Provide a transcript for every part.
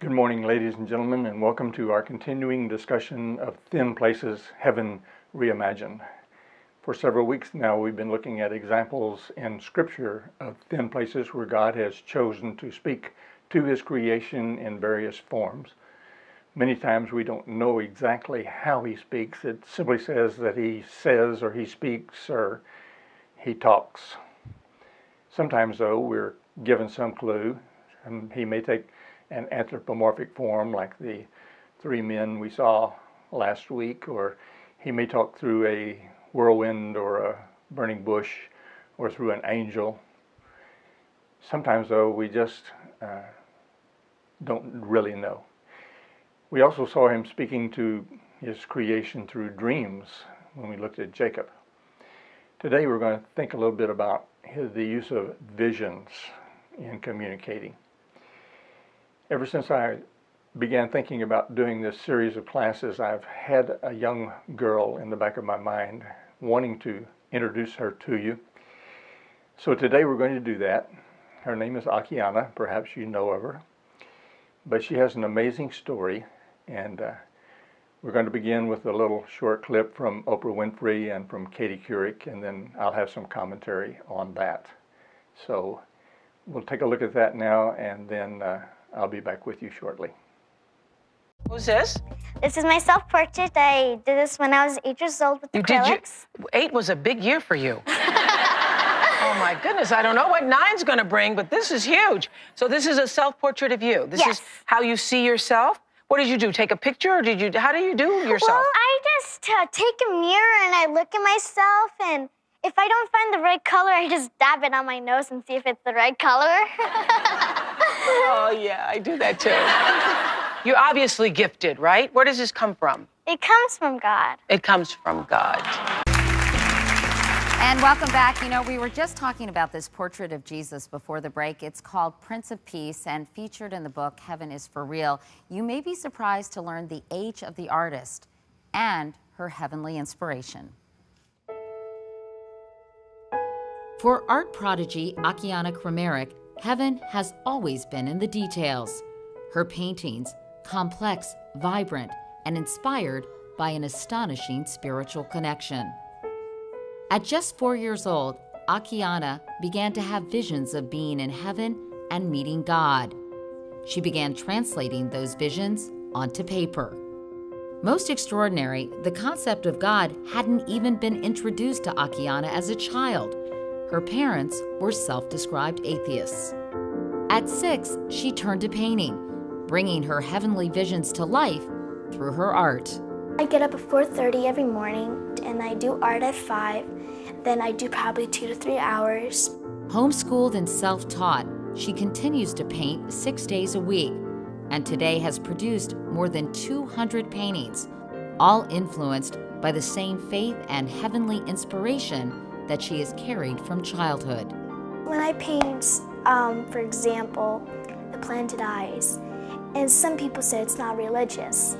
Good morning, ladies and gentlemen, and welcome to our continuing discussion of Thin Places, Heaven Reimagined. For several weeks now, we've been looking at examples in Scripture of thin places where God has chosen to speak to His creation in various forms. Many times we don't know exactly how He speaks. It simply says that He says, or He speaks, or He talks. Sometimes, though, we're given some clue, and He may take an anthropomorphic form like the three men we saw last week, or He may talk through a whirlwind or a burning bush or through an angel. Sometimes, though, we just don't really know. We also saw Him speaking to His creation through dreams when we looked at Jacob. Today we're going to think a little bit about the use of visions in communicating. Ever since I began thinking about doing this series of classes, I've had a young girl in the back of my mind wanting to introduce her to you. So today we're going to do that. Her name is Akiane. Perhaps you know of her. But she has an amazing story, and we're going to begin with a little short clip from Oprah Winfrey and from Katie Couric, and then I'll have some commentary on that. So we'll take a look at that now, and then I'll be back with you shortly. Who's this? This is my self-portrait. I did this when I was 8 years old with acrylics. 8 was a big year for you. Oh my goodness, I don't know what 9's gonna bring, but this is huge. So this is a self-portrait of you. This is how you see yourself? What did you do, take a picture, or how do you do yourself? Well, I just take a mirror and I look at myself, and if I don't find the right color, I just dab it on my nose and see if it's the right color. Oh yeah, I do that too. You're obviously gifted, right? Where does this come from? It comes from God. It comes from God. And welcome back. You know, we were just talking about this portrait of Jesus before the break. It's called Prince of Peace and featured in the book Heaven is for Real. You may be surprised to learn the age of the artist and her heavenly inspiration. For art prodigy Akiane, heaven has always been in the details. Her paintings, complex, vibrant, and inspired by an astonishing spiritual connection. At just 4 years old, Akiane began to have visions of being in heaven and meeting God. She began translating those visions onto paper. Most extraordinary, the concept of God hadn't even been introduced to Akiane as a child. Her parents were self-described atheists. At 6, she turned to painting, bringing her heavenly visions to life through her art. I get up at 4:30 every morning and I do art at 5. Then I do probably 2 to 3 hours. Homeschooled and self-taught, she continues to paint 6 days a week, and today has produced more than 200 paintings, all influenced by the same faith and heavenly inspiration that she has carried from childhood. When I paint, for example, the planted eyes, and some people say it's not religious,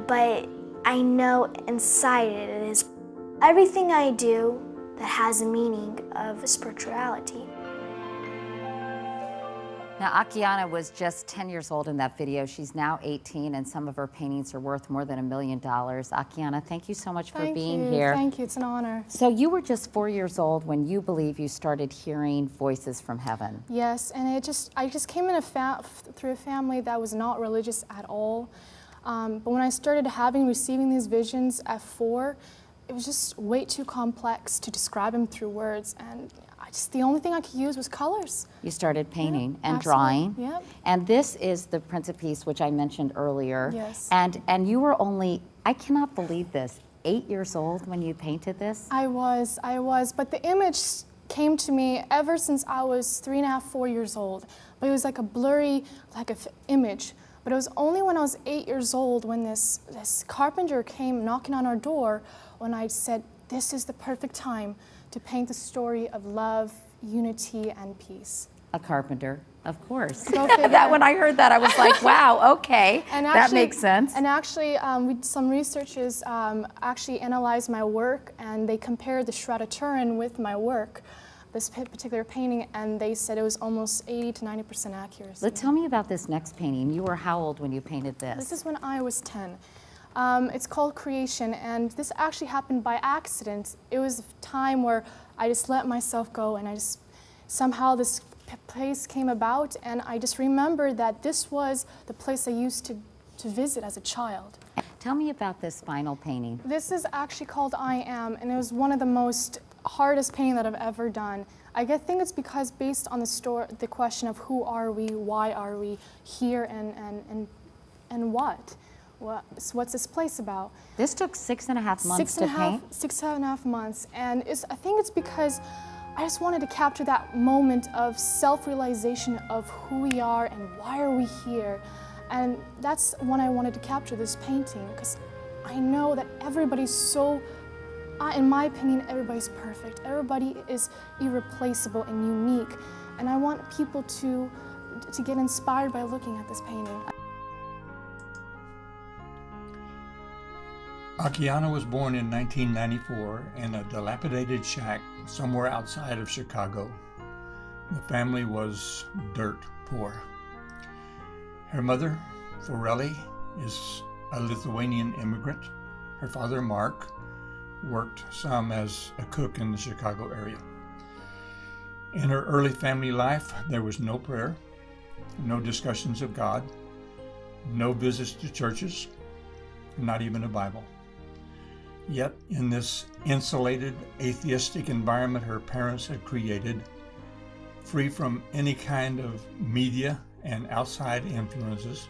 but I know inside it is everything I do that has a meaning of spirituality. Now, Akiane was just 10 years old in that video. She's now 18, and some of her paintings are worth more than $1 million. Akiane, thank you so much for being here. Thank you, it's an honor. So you were just 4 years old when you believe you started hearing voices from heaven. Yes, and I just came in through a family that was not religious at all. But when I started receiving these visions at 4, it was just way too complex to describe them through words, and the only thing I could use was colors. You started painting and absolutely. drawing. Yep. And this is the Prince of Peace, which I mentioned earlier. Yes. And you were only, I cannot believe this, 8 years old when you painted this? I was, but the image came to me ever since I was 3.5, 4 years old. But it was like a blurry, image. But it was only when I was 8 years old when this carpenter came knocking on our door when I said, this is the perfect time to paint the story of love, unity, and peace. A carpenter, of course. That when I heard that, I was like, wow, okay, that makes sense. And actually, some researchers actually analyzed my work, and they compared the Shroud of Turin with my work. this particular painting, and they said it was almost 80 to 90% accuracy. Tell me about this next painting. You were how old when you painted this? This is when I was 10. It's called Creation, and this actually happened by accident. It was a time where I just let myself go, and somehow this place came about, and I just remembered that this was the place I used to visit as a child. Tell me about this final painting. This is actually called I Am, and it was one of the most hardest painting that I've ever done. I think it's because based on the question of who are we, why are we here, and what's this place about? This took 6.5 months to paint? 6.5 months, and I think it's because I just wanted to capture that moment of self-realization of who we are and why are we here. And that's when I wanted to capture this painting, because I know that everybody's so, in my opinion, everybody's perfect. Everybody is irreplaceable and unique. And I want people to get inspired by looking at this painting. Akiane was born in 1994 in a dilapidated shack somewhere outside of Chicago. The family was dirt poor. Her mother, Forelli, is a Lithuanian immigrant. Her father, Mark, worked some as a cook in the Chicago area. In her early family life, there was no prayer, no discussions of God, no visits to churches, not even a Bible. Yet, in this insulated, atheistic environment her parents had created, free from any kind of media and outside influences,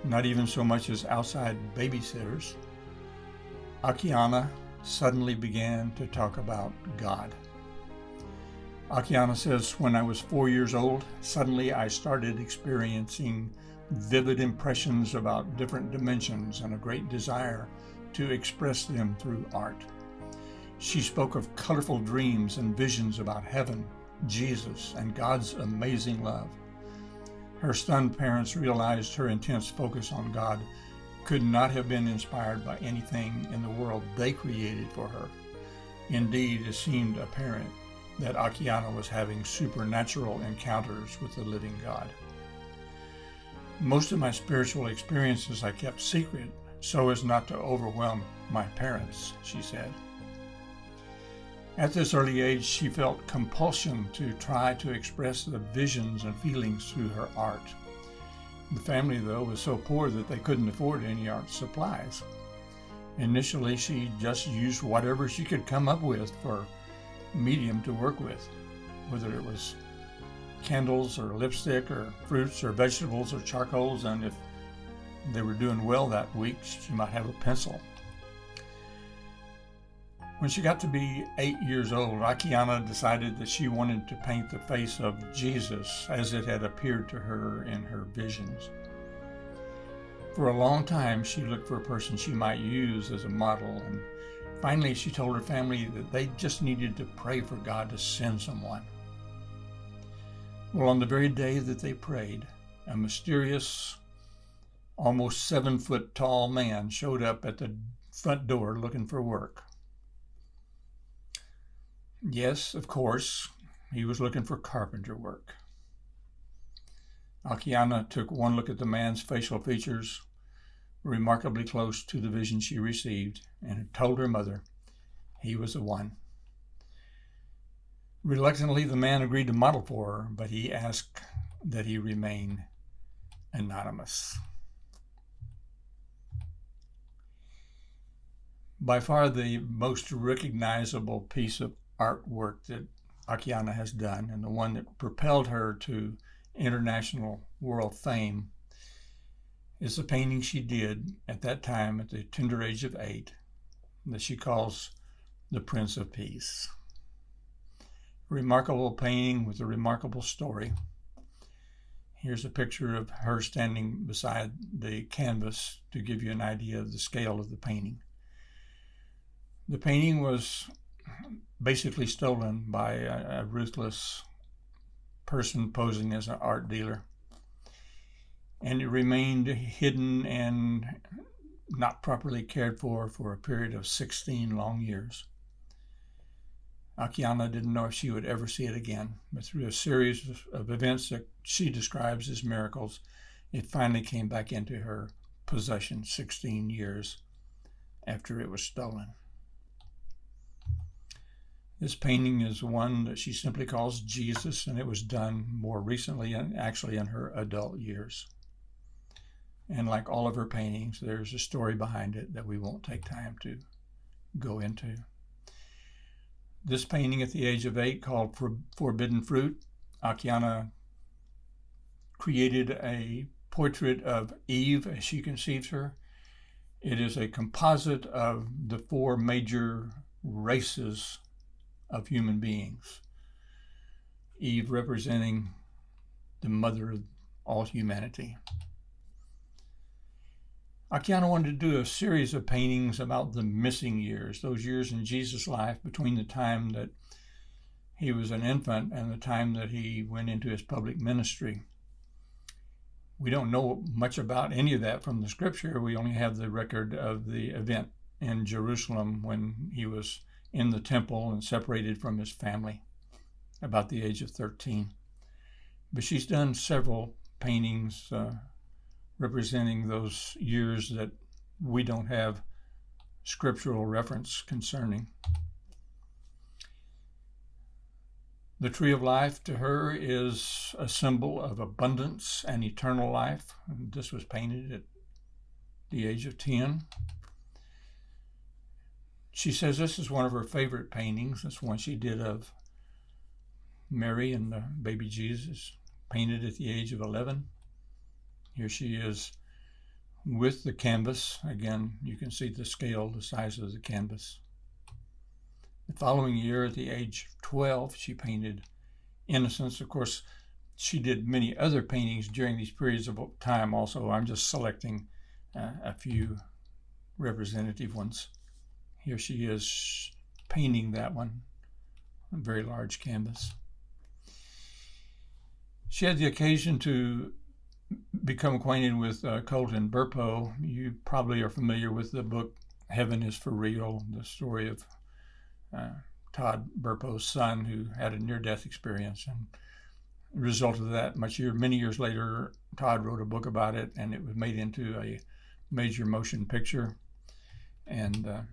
not even so much as outside babysitters, Akiane suddenly began to talk about God. Akiane says, when I was 4 years old, suddenly I started experiencing vivid impressions about different dimensions and a great desire to express them through art. She spoke of colorful dreams and visions about heaven, Jesus, and God's amazing love. Her stunned parents realized her intense focus on God could not have been inspired by anything in the world they created for her. Indeed, it seemed apparent that Akiane was having supernatural encounters with the living God. Most of my spiritual experiences I kept secret so as not to overwhelm my parents, she said. At this early age, she felt compulsion to try to express the visions and feelings through her art. The family, though, was so poor that they couldn't afford any art supplies. Initially, she just used whatever she could come up with for medium to work with, whether it was candles or lipstick or fruits or vegetables or charcoals, and if they were doing well that week, she might have a pencil. When she got to be 8 years old, Akiane decided that she wanted to paint the face of Jesus as it had appeared to her in her visions. For a long time, she looked for a person she might use as a model, and finally she told her family that they just needed to pray for God to send someone. Well, on the very day that they prayed, a mysterious, almost 7-foot tall man showed up at the front door looking for work. Yes, of course, he was looking for carpenter work. Akiane took one look at the man's facial features, remarkably close to the vision she received, and told her mother he was the one. Reluctantly, the man agreed to model for her, but he asked that he remain anonymous. By far the most recognizable piece of artwork that Akiane has done, and the one that propelled her to international world fame, is the painting she did at that time at the tender age of 8 that she calls The Prince of Peace. A remarkable painting with a remarkable story. Here's a picture of her standing beside the canvas to give you an idea of the scale of the painting. The painting was basically stolen by a ruthless person posing as an art dealer, and it remained hidden and not properly cared for a period of 16 long years. Akiane didn't know if she would ever see it again, but through a series of events that she describes as miracles, it finally came back into her possession 16 years after it was stolen. This painting is one that she simply calls Jesus, and it was done more recently and actually in her adult years. And like all of her paintings, there's a story behind it that we won't take time to go into. This painting at the age of 8, called Forbidden Fruit, Akiane created a portrait of Eve as she conceives her. It is a composite of the 4 major races of human beings. Eve representing the mother of all humanity. Akiane wanted to do a series of paintings about the missing years, those years in Jesus' life between the time that he was an infant and the time that he went into his public ministry. We don't know much about any of that from the scripture. We only have the record of the event in Jerusalem when he was in the temple and separated from his family, about the age of 13. But she's done several paintings representing those years that we don't have scriptural reference concerning. The tree of life to her is a symbol of abundance and eternal life. And this was painted at the age of 10. She says this is one of her favorite paintings. It's one she did of Mary and the baby Jesus, painted at the age of 11. Here she is with the canvas. Again, you can see the scale, the size of the canvas. The following year, at the age of 12, she painted Innocence. Of course, she did many other paintings during these periods of time also. I'm just selecting a few representative ones. Here she is painting that one, a very large canvas. She had the occasion to become acquainted with Colton Burpo. You probably are familiar with the book Heaven is for Real, the story of Todd Burpo's son who had a near-death experience. And the result of that, many years later, Todd wrote a book about it, and it was made into a major motion picture. And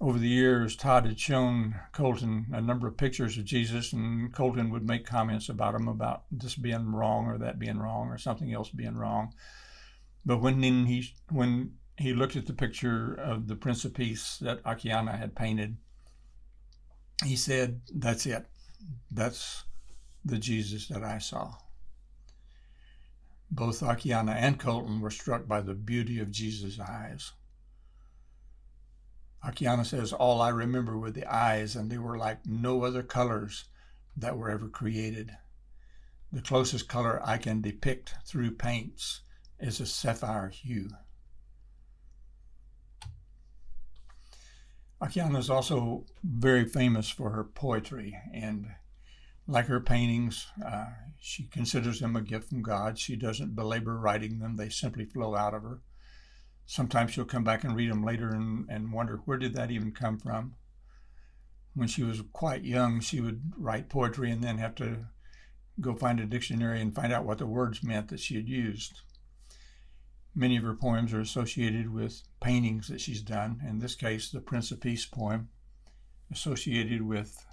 over the years, Todd had shown Colton a number of pictures of Jesus, and Colton would make comments about him, about this being wrong or that being wrong or something else being wrong. But when he looked at the picture of the Prince of Peace that Akiane had painted, he said, "That's it. That's the Jesus that I saw." Both Akiane and Colton were struck by the beauty of Jesus' eyes. Akiane says, "All I remember were the eyes, and they were like no other colors that were ever created. The closest color I can depict through paints is a sapphire hue." Akiane is also very famous for her poetry, and like her paintings, she considers them a gift from God. She doesn't belabor writing them. They simply flow out of her. Sometimes she'll come back and read them later and wonder, where did that even come from? When she was quite young, she would write poetry and then have to go find a dictionary and find out what the words meant that she had used. Many of her poems are associated with paintings that she's done. In this case, the Prince of Peace poem, associated with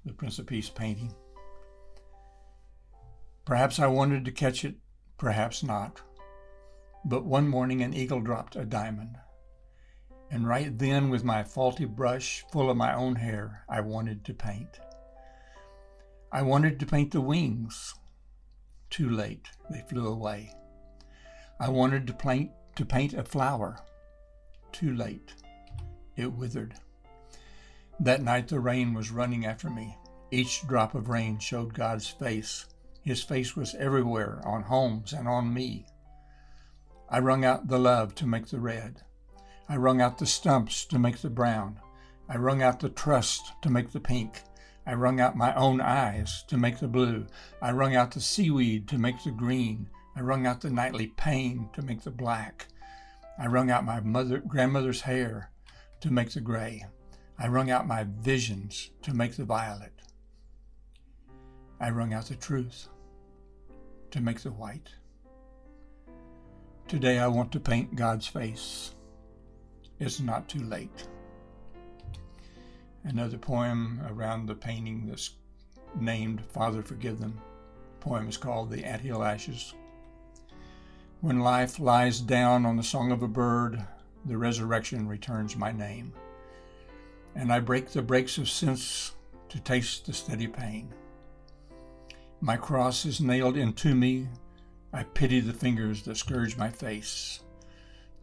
the Prince of Peace painting. Perhaps I wanted to catch it, perhaps not. But one morning an eagle dropped a diamond. And right then, with my faulty brush full of my own hair, I wanted to paint. I wanted to paint the wings. Too late, they flew away. I wanted to paint a flower. Too late, it withered. That night the rain was running after me. Each drop of rain showed God's face. His face was everywhere, on homes and on me. I wrung out the love to make the red. I wrung out the stumps to make the brown. I wrung out the trust to make the pink. I wrung out my own eyes to make the blue. I wrung out the seaweed to make the green. I wrung out the nightly pain to make the black. I wrung out my grandmother's hair to make the gray. I wrung out my visions to make the violet. I wrung out the truth to make the white. Today I want to paint God's face. It's not too late. Another poem around the painting that's named Father Forgive Them. The poem is called The Anthill Ashes. When life lies down on the song of a bird, the resurrection returns my name. And I break the brakes of sense to taste the steady pain. My cross is nailed into me. I pity the fingers that scourge my face.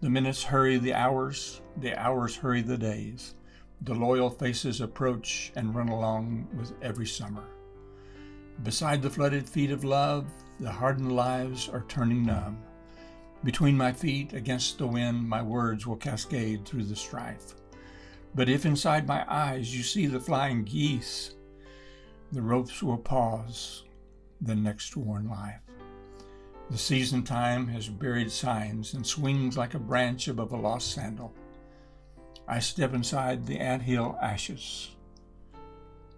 The minutes hurry the hours hurry the days. The loyal faces approach and run along with every summer. Beside the flooded feet of love, the hardened lives are turning numb. Between my feet, against the wind, my words will cascade through the strife. But if inside my eyes you see the flying geese, the ropes will pause the next worn life. The season time has buried signs and swings like a branch above a lost sandal. I step inside the anthill ashes,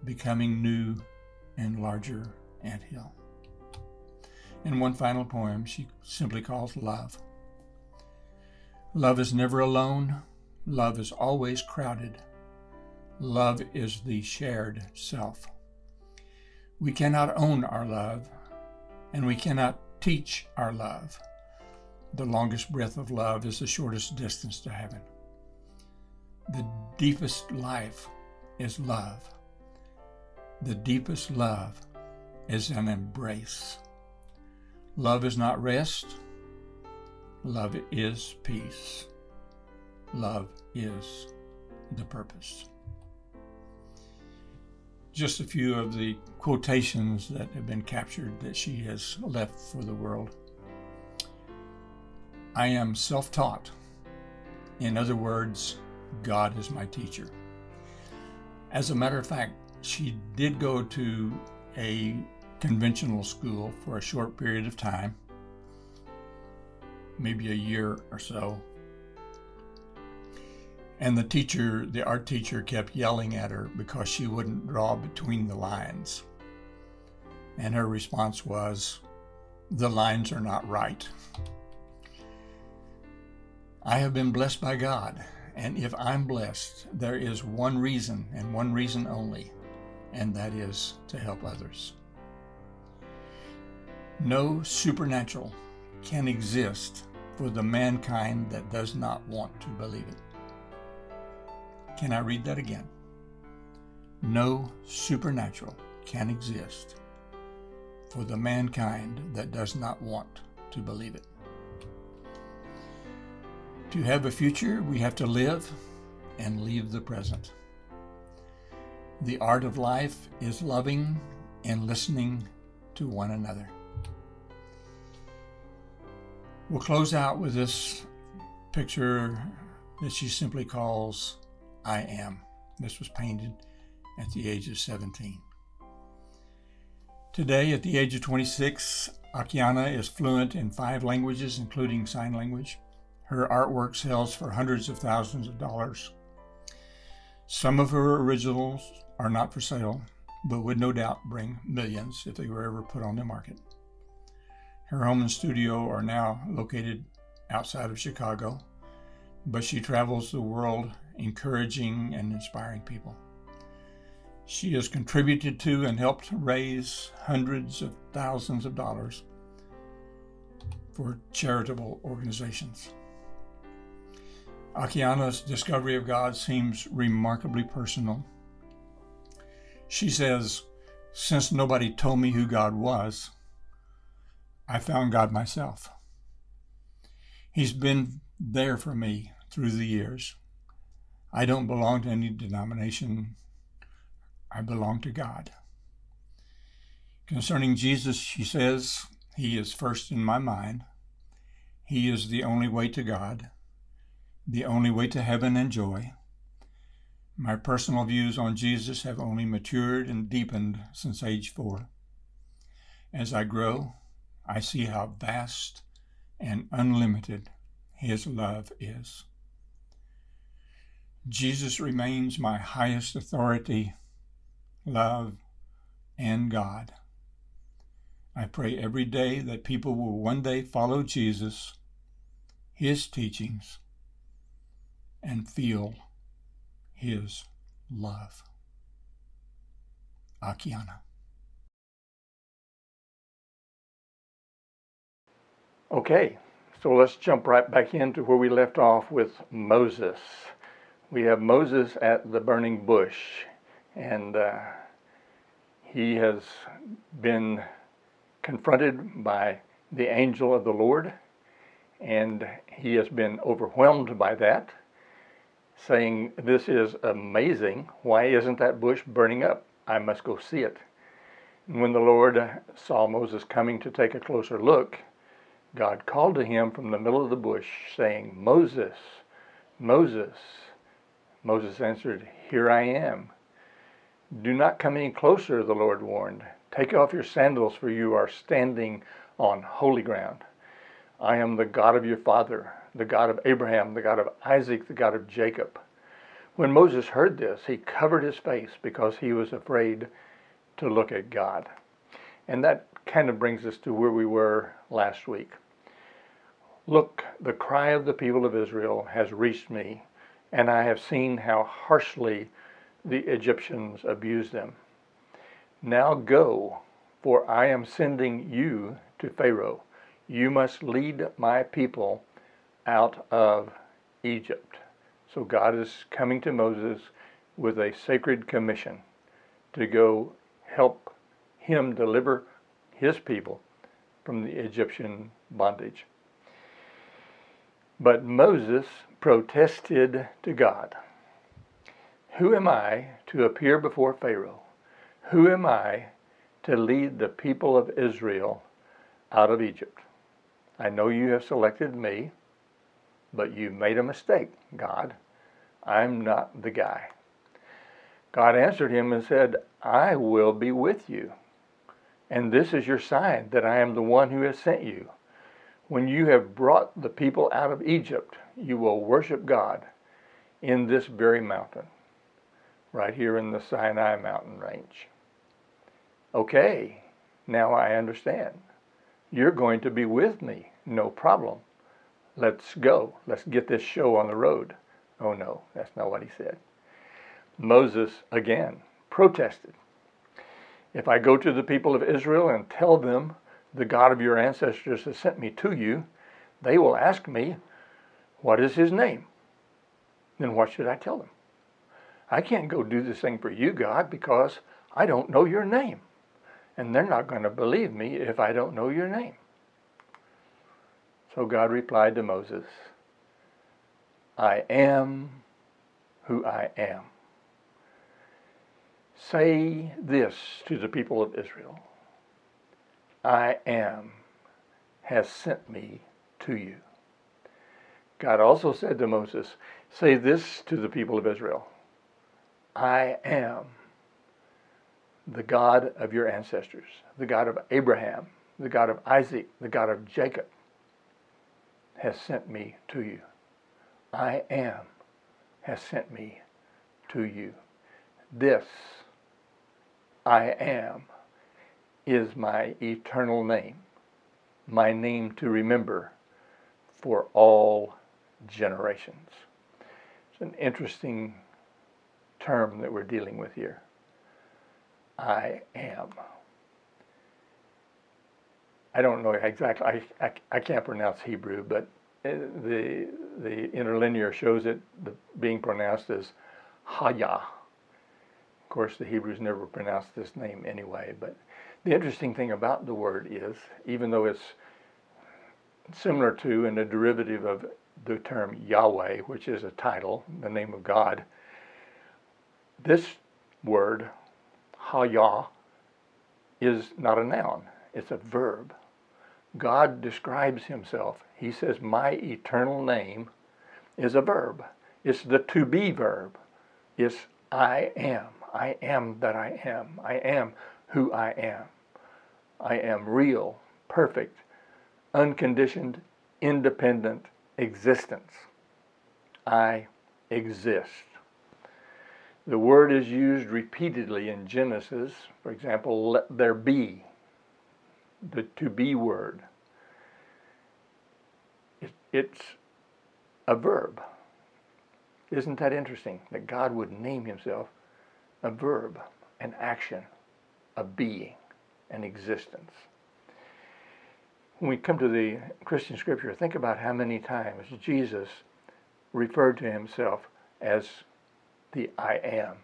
becoming new and larger anthill. And one final poem she simply calls Love. Love is never alone. Love is always crowded. Love is the shared self. We cannot own our love, and we cannot teach our love. The longest breath of love is the shortest distance to heaven. The deepest life is love. The deepest love is an embrace. Love is not rest. Love is peace. Love is the purpose. Just a few of the quotations that have been captured that she has left for the world. I am self-taught. In other words, God is my teacher. As a matter of fact, she did go to a conventional school for a short period of time, maybe a year or so. And the art teacher kept yelling at her because she wouldn't draw between the lines. And her response was, "The lines are not right." I have been blessed by God, and if I'm blessed, there is one reason and one reason only, and that is to help others. No supernatural can exist for the mankind that does not want to believe it. Can I read that again? No supernatural can exist for the mankind that does not want to believe it. To have a future, we have to live and leave the present. The art of life is loving and listening to one another. We'll close out with this picture that she simply calls I Am. This was painted at the age of 17. Today, at the age of 26, Akiane is fluent in 5 languages, including sign language. Her artwork sells for hundreds of thousands of dollars. Some of her originals are not for sale, but would no doubt bring millions if they were ever put on the market. Her home and studio are now located outside of Chicago, but she travels the world encouraging and inspiring people. She has contributed to and helped raise hundreds of thousands of dollars for charitable organizations. Akiane's discovery of God seems remarkably personal. She says, "Since nobody told me who God was, I found God myself. He's been there for me through the years. I don't belong to any denomination. I belong to God." Concerning Jesus, she says, "He is first in my mind. He is the only way to God, the only way to heaven and joy. My personal views on Jesus have only matured and deepened since age 4. As I grow, I see how vast and unlimited His love is." Jesus remains my highest authority, love, and God. I pray every day that people will one day follow Jesus, his teachings, and feel his love. Akiane. Okay, so let's jump right back into where we left off with Moses. We have Moses at the burning bush, and he has been confronted by the angel of the Lord, and he has been overwhelmed by that, saying, "This is amazing. Why isn't that bush burning up? I must go see it." And when the Lord saw Moses coming to take a closer look, God called to him from the middle of the bush, saying, "Moses, Moses." Moses answered, "Here I am." "Do not come any closer," the Lord warned. "Take off your sandals, for you are standing on holy ground. I am the God of your father, the God of Abraham, the God of Isaac, the God of Jacob." When Moses heard this, he covered his face because he was afraid to look at God. And that kind of brings us to where we were last week. "Look, the cry of the people of Israel has reached me, and I have seen how harshly the Egyptians abuse them. Now go, for I am sending you to Pharaoh. You must lead my people out of Egypt." So God is coming to Moses with a sacred commission to go help him deliver his people from the Egyptian bondage. But Moses protested to God. "Who am I to appear before Pharaoh? Who am I to lead the people of Israel out of Egypt? I know you have selected me, but you made a mistake, God. I'm not the guy." God answered him and said, "I will be with you, and this is your sign that I am the one who has sent you. When you have brought the people out of Egypt, you will worship God in this very mountain," right here in the Sinai mountain range. "Okay, now I understand. You're going to be with me, no problem. Let's go. Let's get this show on the road." Oh no, that's not what he said. Moses again protested. "If I go to the people of Israel and tell them the God of your ancestors has sent me to you, they will ask me, 'What is his name?' Then what should I tell them? I can't go do this thing for you, God, because I don't know your name. And they're not going to believe me if I don't know your name." So God replied to Moses, "I am who I am. Say this to the people of Israel: I am has sent me to you." God also said to Moses, "Say this to the people of Israel: I am the God of your ancestors, the God of Abraham, the God of Isaac, the God of Jacob has sent me to you. I am has sent me to you. This I am is my eternal name, my name to remember for all generations." It's an interesting term that we're dealing with here. I am. I don't know exactly, I can't pronounce Hebrew, but the interlinear shows it being pronounced as Haya. Of course, the Hebrews never pronounced this name anyway, but the interesting thing about the word is, even though it's similar to and a derivative of the term Yahweh, which is a title, the name of God, this word, Haya, is not a noun, it's a verb. God describes himself. He says, "My eternal name" is a verb. It's the to be verb. It's I am. I am that I am. I am who I am. I am real, perfect, unconditioned, independent existence. I exist. The word is used repeatedly in Genesis. For example, let there be, the to be word. It's a verb. Isn't that interesting that God would name himself a verb, an action, a being, an existence? When we come to the Christian scripture, think about how many times Jesus referred to himself as the I am.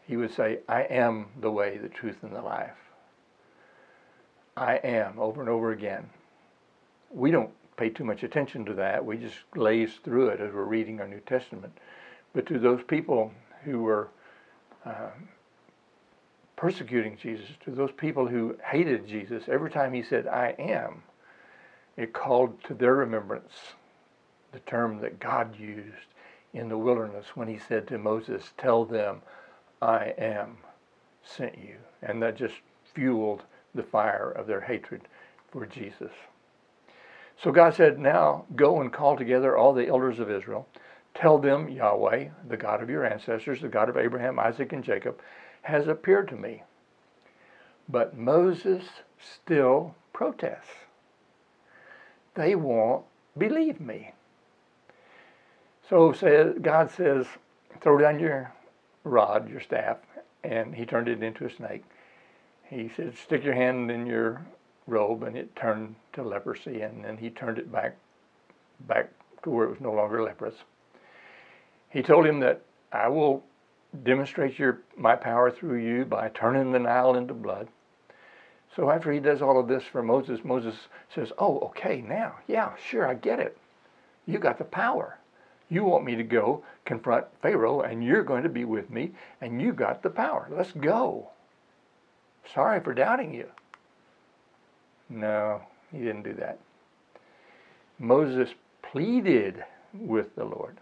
He would say, I am the way, the truth, and the life. I am, over and over again. We don't pay too much attention to that. We just glaze through it as we're reading our New Testament. But to those people who were persecuting Jesus, to those people who hated Jesus, every time he said, I am, it called to their remembrance the term that God used in the wilderness when he said to Moses, tell them, I am sent you. And that just fueled the fire of their hatred for Jesus. So God said, now go and call together all the elders of Israel. Tell them Yahweh, the God of your ancestors, the God of Abraham, Isaac, and Jacob, has appeared to me. But Moses still protests. They won't believe me. So God says, throw down your rod, your staff, and he turned it into a snake. He said, stick your hand in your robe, and it turned to leprosy, and then he turned it back to where it was no longer leprous. He told him that I will demonstrate my power through you by turning the Nile into blood. So after he does all of this for Moses, Moses says, oh, okay, now, yeah, sure, I get it. You got the power. You want me to go confront Pharaoh, and you're going to be with me, and you got the power. Let's go. Sorry for doubting you. No, he didn't do that. Moses pleaded with the Lord.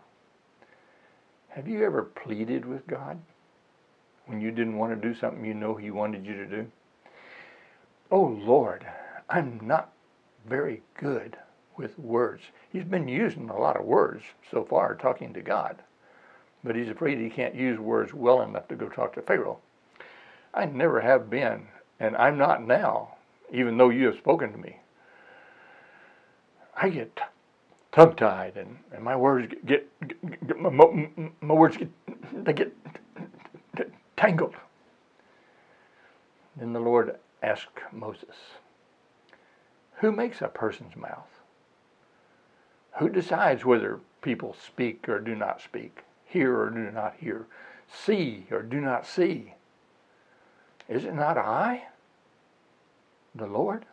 Have you ever pleaded with God when you didn't want to do something you know he wanted you to do? Oh, Lord, I'm not very good with words. He's been using a lot of words so far talking to God, but he's afraid he can't use words well enough to go talk to Pharaoh. I never have been, and I'm not now, even though you have spoken to me. I get tongue-tied, and my words get tangled. Then the Lord asked Moses, who makes a person's mouth? Who decides whether people speak or do not speak, hear or do not hear, see or do not see? Is it not I, the Lord?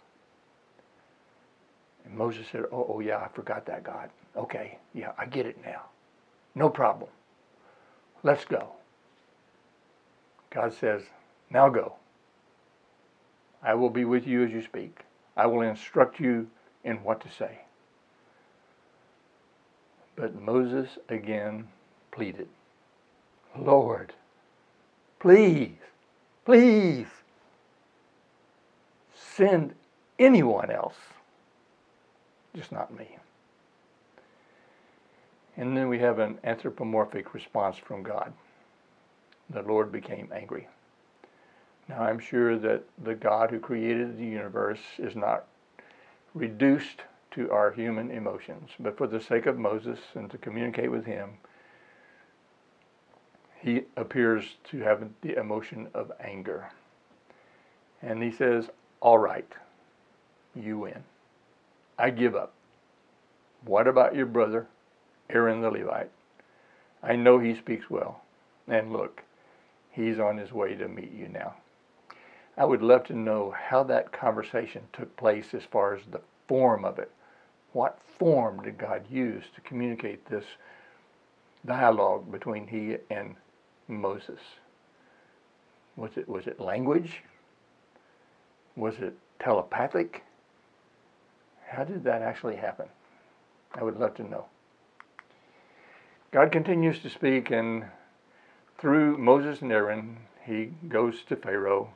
And Moses said, oh yeah, I forgot that, God. Okay, yeah, I get it now. No problem. Let's go. God says, now go. I will be with you as you speak. I will instruct you in what to say. But Moses again pleaded, Lord, please, please, send anyone else, just not me. And then we have an anthropomorphic response from God. The Lord became angry. Now I'm sure that the God who created the universe is not reduced to our human emotions, but for the sake of Moses and to communicate with him, he appears to have the emotion of anger. And he says, all right, you win. I give up. What about your brother, Aaron the Levite? I know he speaks well. And look, he's on his way to meet you now. I would love to know how that conversation took place as far as the form of it. What form did God use to communicate this dialogue between he and Moses? Was it language? Was it telepathic? How did that actually happen? I would love to know. God continues to speak, and through Moses and Aaron, he goes to Pharaoh.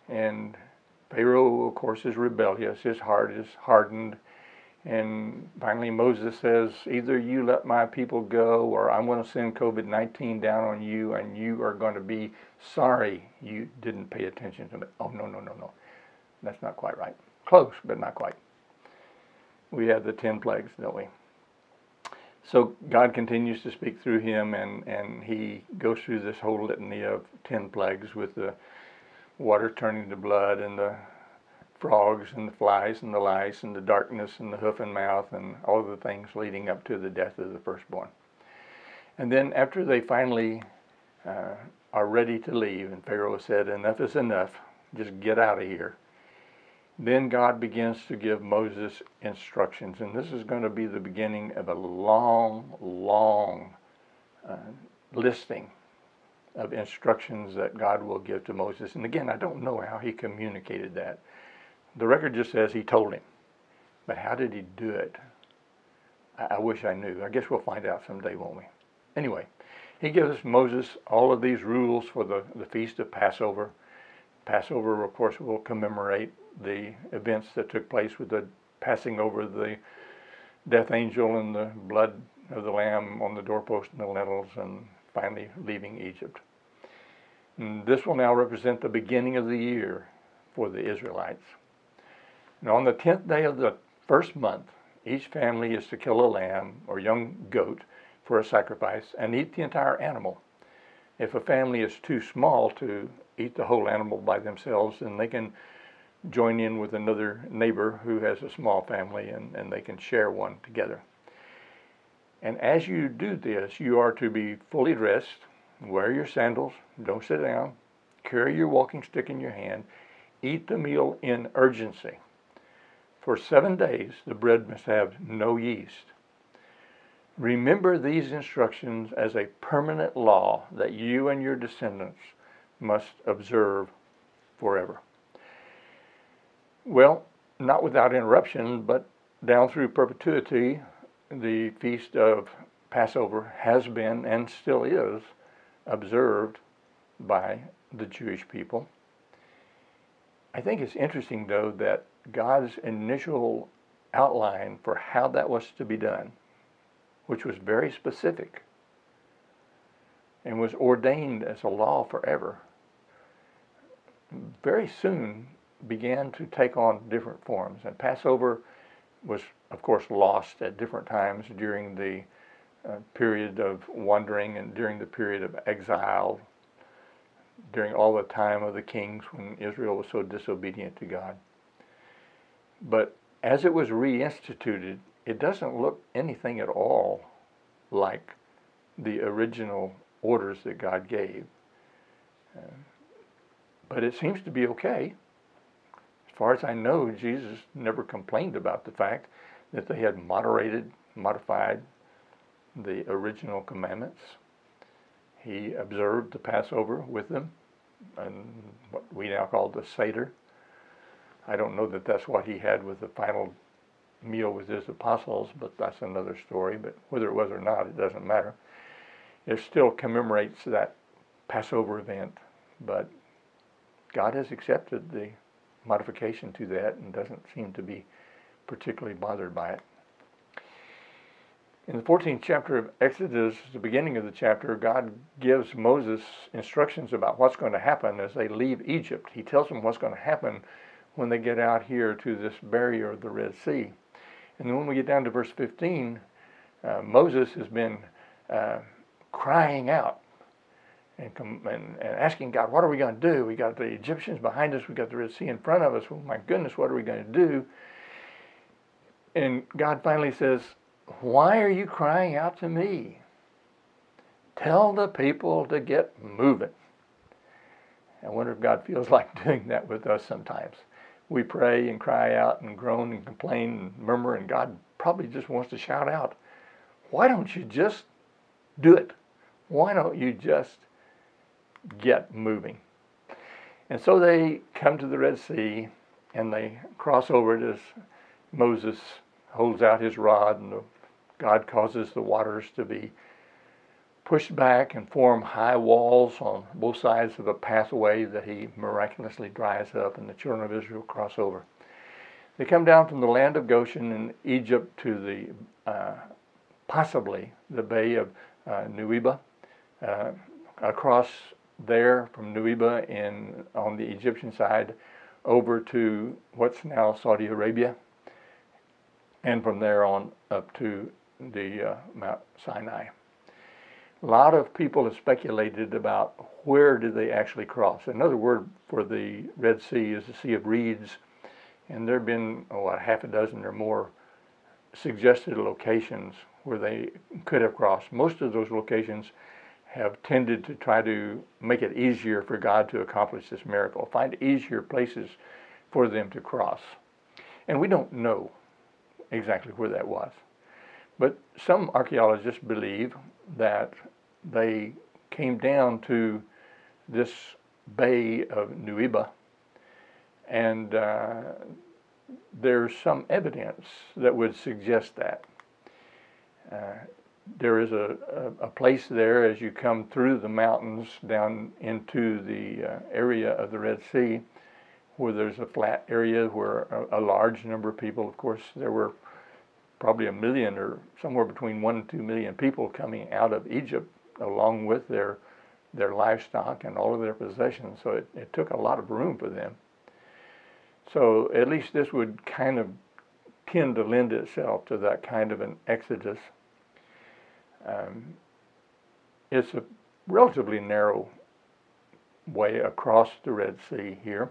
And Pharaoh, of course, is rebellious. His heart is hardened. And finally Moses says, either you let my people go or I'm going to send COVID-19 down on you and you are going to be sorry you didn't pay attention to me. Oh, no, no, no, no. That's not quite right. Close, but not quite. We have the 10 plagues, don't we? So God continues to speak through him, and he goes through this whole litany of 10 plagues with the water turning to blood and the frogs and the flies and the lice and the darkness and the hoof and mouth and all of the things leading up to the death of the firstborn. And then after they finally are ready to leave, and Pharaoh said, enough is enough, just get out of here. Then God begins to give Moses instructions, and this is going to be the beginning of a long, long listing of instructions that God will give to Moses. And again, I don't know how he communicated that. The record just says he told him, but how did he do it? I wish I knew. I guess we'll find out someday, won't we? Anyway, he gives Moses all of these rules for the Feast of Passover. Passover, of course, will commemorate the events that took place with the passing over the death angel and the blood of the lamb on the doorpost and the lintels, and finally leaving Egypt. And this will now represent the beginning of the year for the Israelites. And on the 10th day of the first month, each family is to kill a lamb or young goat for a sacrifice and eat the entire animal. If a family is too small to eat the whole animal by themselves, then they can join in with another neighbor who has a small family, and they can share one together. And as you do this, you are to be fully dressed, wear your sandals, don't sit down, carry your walking stick in your hand, eat the meal in urgency. For 7 days, the bread must have no yeast. Remember these instructions as a permanent law that you and your descendants must observe forever. Well, not without interruption, but down through perpetuity, the Feast of Passover has been and still is observed by the Jewish people. I think it's interesting, though, that God's initial outline for how that was to be done, which was very specific and was ordained as a law forever, very soon began to take on different forms. And Passover was, of course, lost at different times during the period of wandering and during the period of exile, during all the time of the kings when Israel was so disobedient to God. But as it was reinstituted, it doesn't look anything at all like the original orders that God gave. But it seems to be okay. As far as I know, Jesus never complained about the fact that they had modified the original commandments. He observed the Passover with them, and what we now call the Seder. I don't know that that's what he had with the final meal with his apostles, but that's another story. But whether it was or not, it doesn't matter. It still commemorates that Passover event, but God has accepted the modification to that and doesn't seem to be particularly bothered by it. In the 14th chapter of Exodus, the beginning of the chapter, God gives Moses instructions about what's going to happen as they leave Egypt. He tells them what's going to happen when they get out here to this barrier of the Red Sea. And then when we get down to verse 15, Moses has been crying out and asking God, what are we going to do? We got the Egyptians behind us, we got the Red Sea in front of us. Oh my goodness, what are we going to do? And God finally says, why are you crying out to me? Tell the people to get moving. I wonder if God feels like doing that with us sometimes. We pray and cry out and groan and complain and murmur, and God probably just wants to shout out, why don't you just do it? Why don't you just get moving? And so they come to the Red Sea and they cross over it as Moses holds out his rod, and God causes the waters to be pushed back and form high walls on both sides of a pathway that he miraculously dries up, and the children of Israel cross over. They come down from the land of Goshen in Egypt to the possibly the Bay of Nuiba, across there from Nuiba on the Egyptian side over to what's now Saudi Arabia, and from there on up to the Mount Sinai. A lot of people have speculated about where did they actually cross. Another word for the Red Sea is the Sea of Reeds, and there have been a half a dozen or more suggested locations where they could have crossed. Most of those locations have tended to try to make it easier for God to accomplish this miracle, find easier places for them to cross. And we don't know exactly where that was. But some archaeologists believe that they came down to this Bay of Nuiba, and there's some evidence that would suggest that. There is a place there as you come through the mountains down into the area of the Red Sea, where there's a flat area where a large number of people, of course, there were probably 1 million or somewhere between 1 and 2 million people coming out of Egypt along with their livestock and all of their possessions. So it took a lot of room for them. So at least this would kind of tend to lend itself to that kind of an exodus. It's a relatively narrow way across the Red Sea here.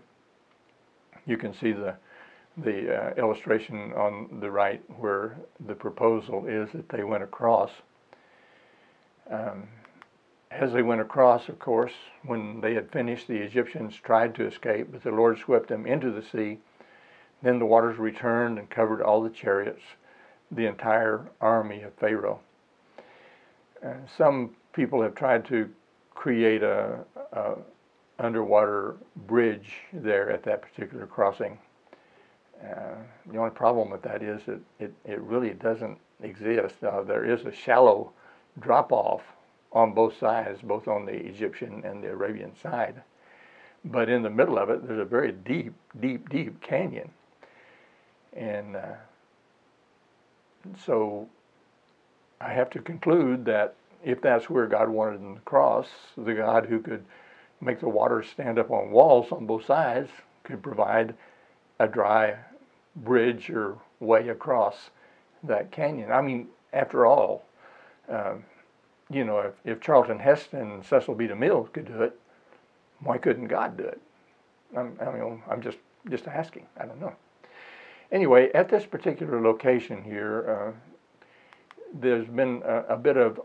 You can see the illustration on the right where the proposal is that they went across. As they went across, of course, when they had finished, the Egyptians tried to escape, but the Lord swept them into the sea. Then the waters returned and covered all the chariots, the entire army of Pharaoh. Some people have tried to create a underwater bridge there at that particular crossing. The only problem with that is that it really doesn't exist. There is a shallow drop-off on both sides, both on the Egyptian and the Arabian side. But in the middle of it, there's a very deep, deep, deep canyon. And so I have to conclude that if that's where God wanted them to cross, the God who could make the water stand up on walls on both sides could provide a dry bridge or way across that canyon. I mean, after all, you know, if Charlton Heston and Cecil B. DeMille could do it, why couldn't God do it? I'm just asking. I don't know. Anyway, at this particular location here, there's been a bit of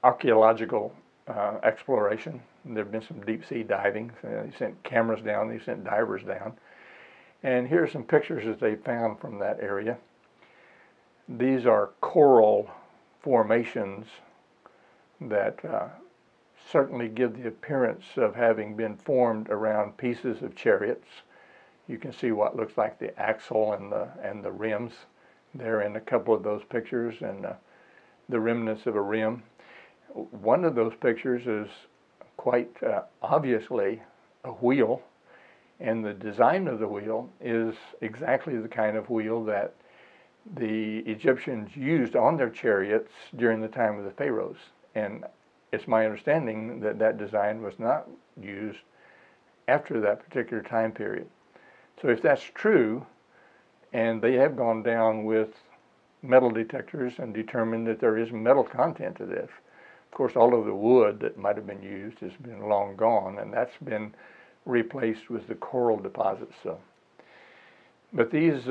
archaeological exploration. There have been some deep sea diving. They sent cameras down, they sent divers down. And here are some pictures that they found from that area. These are coral formations that certainly give the appearance of having been formed around pieces of chariots. You can see what looks like the axle and the rims there in a couple of those pictures, and the remnants of a rim. One of those pictures is quite obviously a wheel, and the design of the wheel is exactly the kind of wheel that the Egyptians used on their chariots during the time of the pharaohs. And it's my understanding that that design was not used after that particular time period. So if that's true, and they have gone down with metal detectors and determined that there is metal content to this. Of course, all of the wood that might have been used has been long gone, and that's been replaced with the coral deposits. So, but these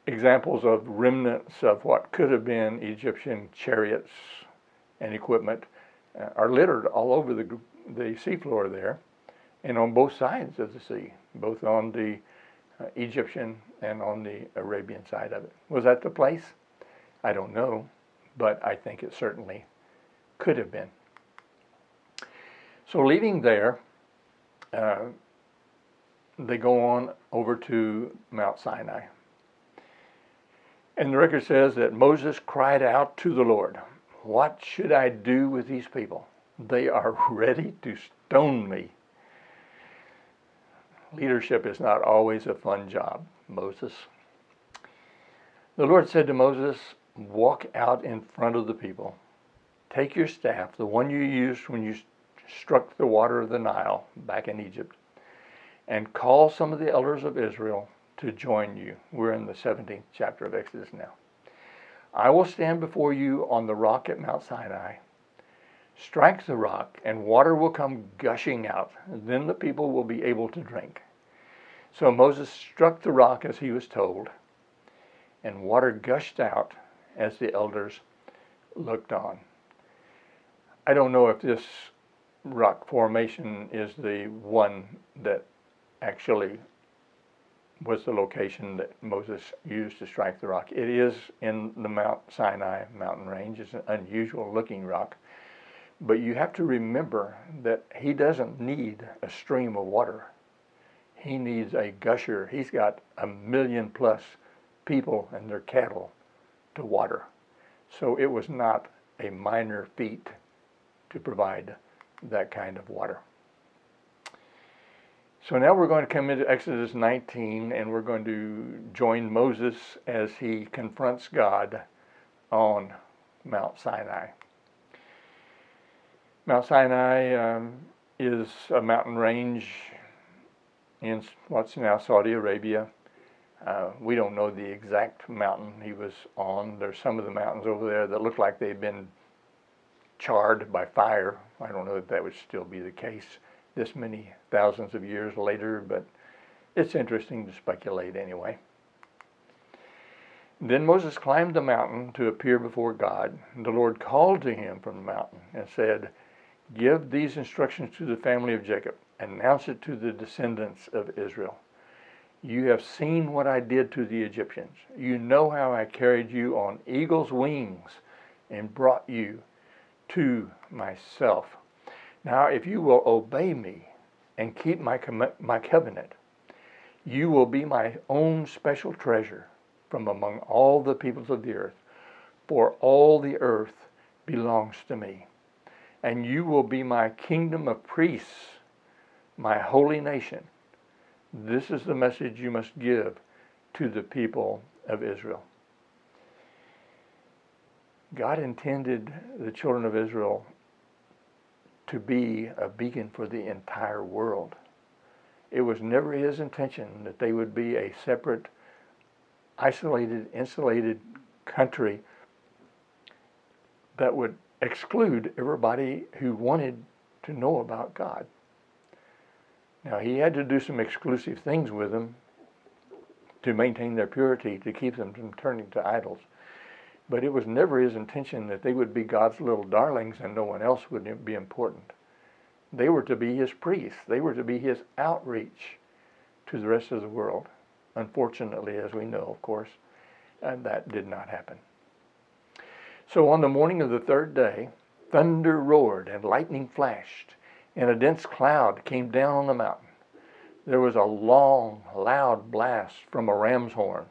examples of remnants of what could have been Egyptian chariots and equipment are littered all over the seafloor there, and on both sides of the sea, both on the Egyptian and on the Arabian side of it. Was that the place? I don't know, but I think it certainly could have been. So leaving there, they go on over to Mount Sinai. And the record says that Moses cried out to the Lord, "What should I do with these people? They are ready to stone me." Leadership is not always a fun job, Moses. The Lord said to Moses, walk out in front of the people. Take your staff, the one you used when you struck the water of the Nile back in Egypt, and call some of the elders of Israel to join you. We're in the 17th chapter of Exodus now. I will stand before you on the rock at Mount Sinai. Strike the rock, and water will come gushing out. Then the people will be able to drink. So Moses struck the rock as he was told, and water gushed out as the elders looked on. I don't know if this rock formation is the one that actually was the location that Moses used to strike the rock. It is in the Mount Sinai mountain range. It's an unusual looking rock. But you have to remember that he doesn't need a stream of water. He needs a gusher. He's got 1 million plus people and their cattle to water. So it was not a minor feat to provide that kind of water. So now we're going to come into Exodus 19, and we're going to join Moses as he confronts God on Mount Sinai. Mount Sinai is a mountain range in what's now Saudi Arabia. We don't know the exact mountain he was on. There's some of the mountains over there that look like they've been charred by fire. I don't know if that would still be the case this many thousands of years later, but it's interesting to speculate anyway. Then Moses climbed the mountain to appear before God. The Lord called to him from the mountain and said, give these instructions to the family of Jacob. Announce it to the descendants of Israel. You have seen what I did to the Egyptians. You know how I carried you on eagle's wings and brought you to myself. Now, if you will obey me and keep my covenant, you will be my own special treasure from among all the peoples of the earth, for all the earth belongs to me. And you will be my kingdom of priests, my holy nation. This is the message you must give to the people of Israel. God intended the children of Israel to be a beacon for the entire world. It was never his intention that they would be a separate, isolated, insulated country that would exclude everybody who wanted to know about God. Now, he had to do some exclusive things with them to maintain their purity, to keep them from turning to idols. But it was never his intention that they would be God's little darlings and no one else would be important. They were to be his priests. They were to be his outreach to the rest of the world. Unfortunately, as we know, of course, that did not happen. So on the morning of the third day, thunder roared and lightning flashed, and a dense cloud came down on the mountain. There was a long, loud blast from a ram's horn,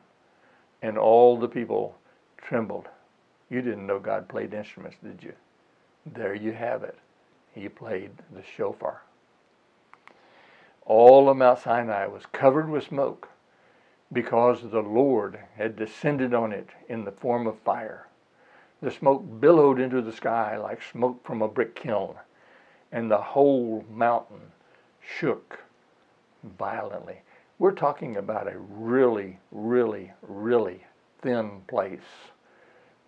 and all the people trembled. You didn't know God played instruments, did you? There you have it. He played the shofar. All of Mount Sinai was covered with smoke because the Lord had descended on it in the form of fire. The smoke billowed into the sky like smoke from a brick kiln, and the whole mountain shook violently. We're talking about a really, really, really thin place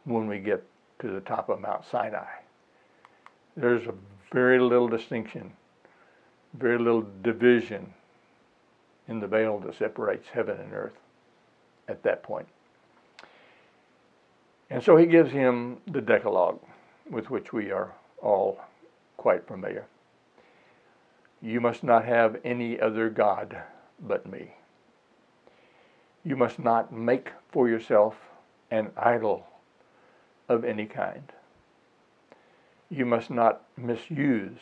when we get to the top of Mount Sinai. There's a very little distinction, very little division in the veil that separates heaven and earth at that point. And so he gives him the Decalogue, with which we are all quite familiar. You must not have any other God but me. You must not make for yourself an idol of any kind. You must not misuse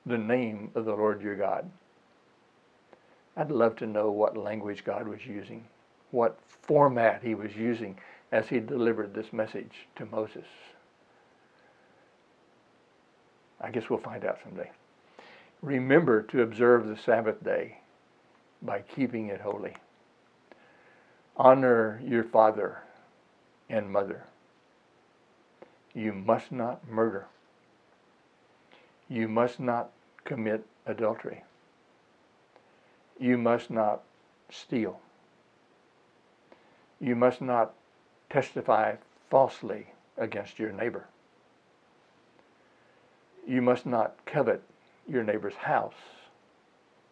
the name of the Lord your God. I'd love to know what language God was using, what format he was using as he delivered this message to Moses. I guess we'll find out someday. Remember to observe the Sabbath day by keeping it holy. Honor your father and mother. You must not murder. You must not commit adultery. You must not steal. You must not testify falsely against your neighbor. You must not covet your neighbor's house,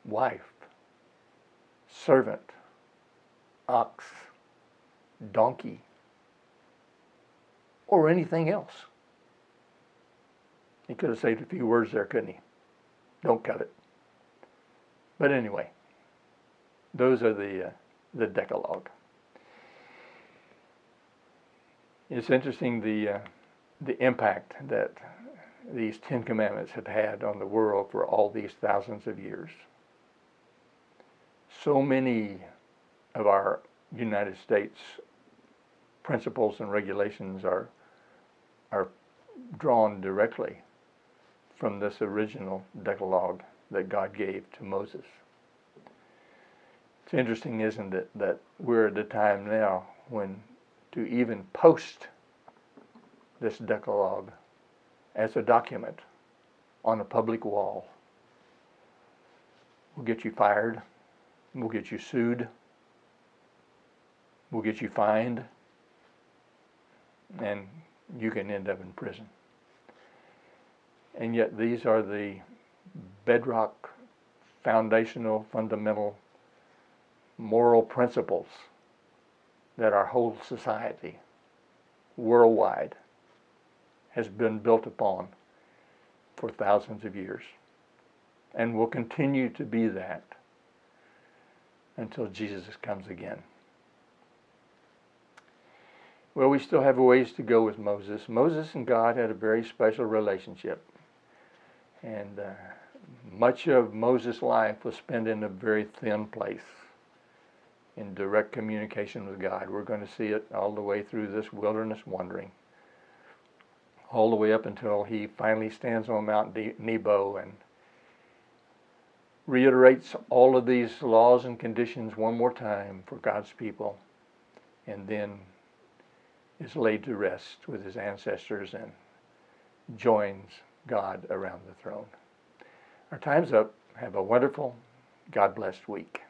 wife, servant, ox, donkey, or anything else. He could have saved a few words there, couldn't he? Don't covet. But anyway, those are the Decalogue. It's interesting the impact that these 10 Commandments have had on the world for all these thousands of years. So many of our United States principles and regulations are drawn directly from this original Decalogue that God gave to Moses. It's interesting, isn't it, that we're at a time now when to even post this Decalogue as a document on a public wall will get you fired, will get you sued, will get you fined, and you can end up in prison. And yet these are the bedrock, foundational, fundamental moral principles that our whole society, worldwide, has been built upon for thousands of years, and will continue to be that until Jesus comes again. Well, we still have a ways to go with Moses. Moses and God had a very special relationship, and much of Moses' life was spent in a very thin place, in direct communication with God. We're going to see it all the way through this wilderness wandering, all the way up until he finally stands on Mount Nebo and reiterates all of these laws and conditions one more time for God's people, and then is laid to rest with his ancestors and joins God around the throne. Our time's up. Have a wonderful, God-blessed week.